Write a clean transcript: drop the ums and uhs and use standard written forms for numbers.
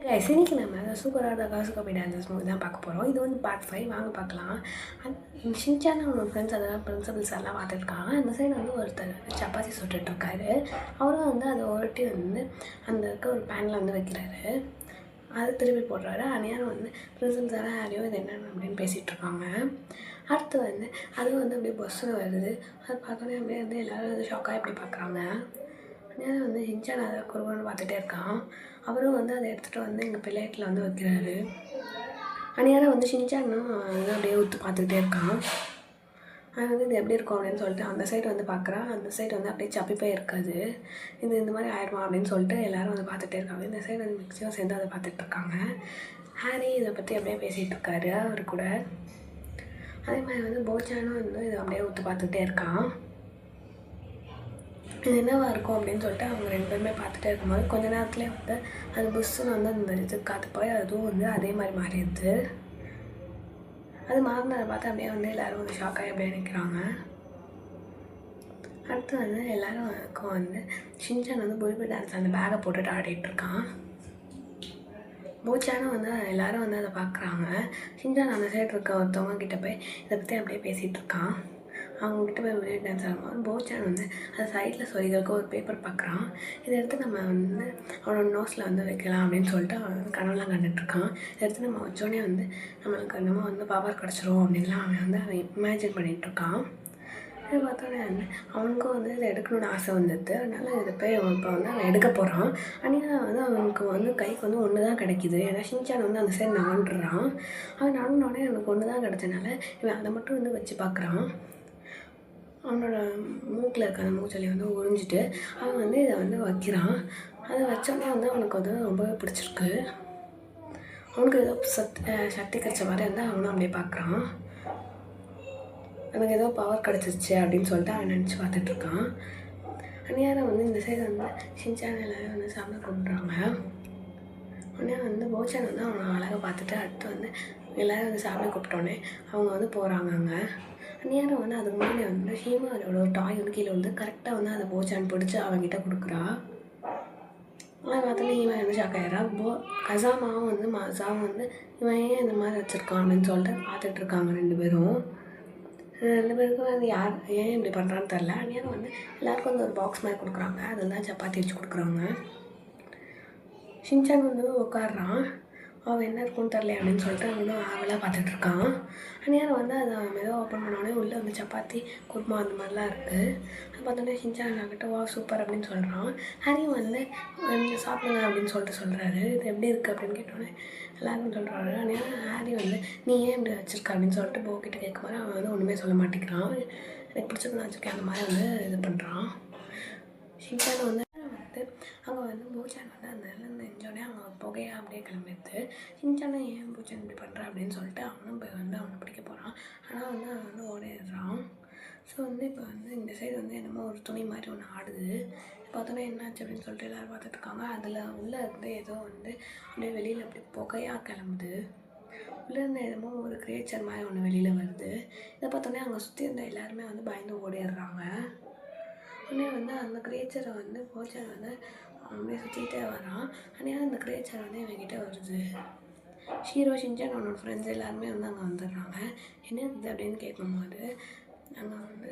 Guys இன்னைக்கு நம்ம சூப்பரான காசு காப்பி டான்சஸ் மூவி தான் பார்க்க போகிறோம். இது வந்து பார்ட் 5 வாங்க பார்க்கலாம். அந்த ஷின்சான் அவங்க ஃப்ரெண்ட்ஸ் அதெல்லாம் பிரின்சிபல்ஸ் எல்லாம் பார்த்துருக்காங்க. அந்த சைடு வந்து ஒருத்தர் சப்பாத்தி சுட்டுட்ருக்காரு. அவரும் வந்து அதை ஒருட்டி வந்து அந்த இருக்க ஒரு பேனில் வந்து வைக்கிறாரு. அது திருப்பி போடுறாரு. அந்நேரம் வந்து பிரின்சிபல்ஸ் எல்லாம் யாரையோ இது என்னென்னு அப்படின்னு பேசிகிட்ருக்காங்க. அடுத்து வந்து அதுவும் வந்து அப்படியே பஸ்ஸில் வருது. அது பார்த்தோன்னே அப்படியே வந்து எல்லோரும் வந்து ஷாக்காக எப்படி பார்க்குறாங்க. நேரம் வந்து ஷின்சான் அதை குறுகுன்னு பார்த்துட்டே இருக்கான். அவரும் வந்து அதை எடுத்துகிட்டு வந்து எங்கள் பிளேட்டில் வந்து வைக்கிறாரு. அந்நேரம் வந்து ஷின்சானும் வந்து அப்படியே ஊற்று பார்த்துக்கிட்டே இருக்கான். அது வந்து இது எப்படி இருக்கும் அப்படின்னு சொல்லிட்டு அந்த சைடு வந்து பார்க்குறான். அந்த சைடு வந்து அப்படியே சப்பி போய் இருக்காது. இது இந்த மாதிரி ஆயிடுமா அப்படின்னு சொல்லிட்டு எல்லோரும் வந்து பார்த்துட்டே இருக்காங்க. இந்த சைடு வந்து மிக்சியும் சேர்ந்து அதை பார்த்துட்ருக்காங்க. ஹாரி இதை பற்றி அப்படியே பேசிகிட்டு இருக்காரு அவர் கூட. அதே மாதிரி வந்து போச்சானும் வந்து இதை அப்படியே ஊற்று பார்த்துக்கிட்டே இருக்கான். இது என்னவாக இருக்கும் அப்படின்னு சொல்லிட்டு அவங்க 2 பேருமே பார்த்துட்டே இருக்கும்போது கொஞ்ச நேரத்துலேயே வந்து அந்த புஷ்ஷுன்னு வந்து அந்த இது காற்று போய் அதுவும் வந்து அதே மாதிரி மாறிடுது. அது மாறினதை பார்த்து அப்படியே வந்து எல்லோரும் வந்து ஷாக்காகி அப்படியே நிற்கிறாங்க. அடுத்து வந்து எல்லோரும் வந்து ஷின்சான் வந்து புல்புல் டான்ஸ் அந்த பேக்கை போட்டுட்டு ஆடிட்டுருக்கான். போச்சானும் வந்து எல்லோரும் வந்து அதை பார்க்குறாங்க. ஷின்சான் அந்த சைடு இருக்க ஒருத்தவங்க கிட்டே போய் இதை பற்றி அப்படியே பேசிகிட்டு இருக்கான். அவங்ககிட்ட போய் புல்புல் டான்ஸ் ஆடும்போது போச்சான் வந்து அது சைடில் சொரிகளுக்கு ஒரு பேப்பர் பார்க்குறான். இதை எடுத்து நம்ம வந்து அவனோட நோஸில் வந்து வைக்கலாம் அப்படின்னு சொல்லிட்டு அவன் வந்து கனவுலாம் கண்டுட்ருக்கான். இதை எடுத்து நம்ம வச்சோடனே வந்து நம்மளுக்கு நம்ம வந்து பவர் கிடச்சிரும் அப்படின்லாம் அவன் இமேஜின் பண்ணிகிட்ருக்கான். இது பார்த்தோன்னே வந்து அவனுக்கும் வந்து இதை எடுக்கணும்னு ஆசை வந்துடுது. அதனால் இதை போய் இப்போ வந்து அவன் எடுக்க போகிறான். ஆனால் வந்து அவனுக்கு வந்து கைக்கு வந்து ஒன்று தான் கிடைக்கிது. ஏன்னா ஷின்சான் வந்து அந்த சைடு நகண்டுறான். அவன் நடனோடனே அவனுக்கு ஒன்று தான் கிடச்சனால இவன் அதை மட்டும் வந்து வச்சு பார்க்குறான். அவனோட மூக்கில் இருக்க அந்த மூச்சலி வந்து உறிஞ்சிட்டு அவன் வந்து இதை வந்து வைக்கிறான். அதை வச்சோடனே வந்து அவனுக்கு வந்து ரொம்பவே பிடிச்சிருக்கு. அவனுக்கு ஏதோ சக்தி கிடைச்ச மாதிரி வந்து அவனும் அப்படியே பார்க்குறான். எனக்கு ஏதோ பவர் கிடச்சிருச்சு அப்படின்னு சொல்லிட்டு அவன் நினச்சி பார்த்துட்ருக்கான். அந்நேரம் வந்து இந்த சைடு வந்து ஷின்சான் எல்லோரும் வந்து சாப்பிட கூப்பிட்றாங்க. உடனே வந்து போச்சான் வந்து அவனை அழகாக பார்த்துட்டு அடுத்து வந்து எல்லோரும் வந்து சாப்பிட கூப்பிட்டோன்னே அவங்க வந்து போகிறாங்க. அங்கே அந்நேரம் வந்து அதுக்கு முன்னாடி வந்து ஹீமாவோட ஒரு டாய் வந்து கீழே வந்து கரெக்டாக வந்து அதை போச்சான் பிடிச்சி அவங்ககிட்ட கொடுக்குறா. அதை பார்த்தோன்னே இவன் வந்து ஷாக்காயிரா. கசாமாவும் வந்து மசாவும் வந்து இவன் ஏன் இந்த மாதிரி வச்சுருக்கான் அப்படின்னு சொல்லிட்டு பார்த்துட்ருக்காங்க 2 பேரும். 2 பேருக்கும் வந்து யார் ஏன் இப்படி பண்ணுறான்னு தெரில. அந்நேரம் வந்து எல்லாேருக்கும் வந்து ஒரு பாக்ஸ் மாதிரி கொடுக்குறாங்க. அதில் தான் சப்பாத்தி வச்சு கொடுக்குறாங்க. ஷின்சான் வந்து உட்காடுறான். அவன் என்ன இருக்குன்னு தெரில அப்படின்னு சொல்லிட்டு அவனும் ஆவலாக பார்த்துட்ருக்கான். அந்நேரம் வந்து அதை மெதுவாக ஓப்பன் பண்ணோடனே உள்ளே வந்து சப்பாத்தி குருமா அந்த மாதிரிலாம் இருக்குது. அது பார்த்தோன்னே ஷின்சான் ஆகிட்ட வா சூப்பர் அப்படின்னு சொல்கிறான். ஹாரியும் வந்து சாப்பிடுங்க அப்படின்னு சொல்லிட்டு சொல்கிறாரு. இது எப்படி இருக்குது அப்படின்னு கேட்டோன்னே எல்லாருக்கும் சொல்கிறாரு. அந்நேரம் ஹாரி வந்து நீ ஏன் இப்படி வச்சுருக்க அப்படின்னு சொல்லிட்டு போக்கிட்ட கேட்கும்போது அவன் வந்து ஒன்றுமே சொல்ல மாட்டேங்கிறான். எனக்கு பிடிச்சது நான் வச்சுருக்கேன் அந்த மாதிரி வந்து இது பண்ணுறான். ஷின்சான் வந்து அங்கே வந்து போச்சான் வந்து அந்த நிலந்து எஞ்சோடனே அவங்க புகையாக அப்படியே கிளம்பிடுது. ஷின்சானை ஏன் போச்சான் இப்படி பண்ணுறான் அப்படின்னு சொல்லிட்டு அவனும் போய் வந்து அவனை பிடிக்க போகிறான். ஆனால் வந்து அவன் வந்து ஓடிடுறான். ஸோ வந்து இப்போ வந்து இந்த சைடு வந்து என்னமோ ஒரு துணி மாதிரி ஒன்று ஆடுது. பார்த்தோன்னே என்னாச்சு அப்படின்னு சொல்லிட்டு எல்லோரும் பார்த்துட்ருக்காங்க. அதில் உள்ளே இருந்து ஏதோ வந்து அப்படியே வெளியில் அப்படி புகையாக கிளம்புது. உள்ளே இருந்த என்னமோ ஒரு கிரியேச்சர் மாதிரி ஒன்று வெளியில் வருது. இதை பார்த்தோன்னே அங்கே சுற்றி இருந்த எல்லாருமே வந்து பயந்து ஓடிடுறாங்க. உடனே வந்து அந்த கிரியேச்சரை வந்து போச்சான் வந்து அப்படியே சுற்றிக்கிட்டே வரான். ஆனால் அந்த கிரியேச்சர் வந்து இவங்கிட்ட வருது. ஷீரோ ஷின்சான் அவனோட ஃப்ரெண்ட்ஸ் எல்லாருமே வந்து அங்கே வந்துடுறாங்க. என்ன இது அப்படின்னு கேட்கும்போது அங்கே வந்து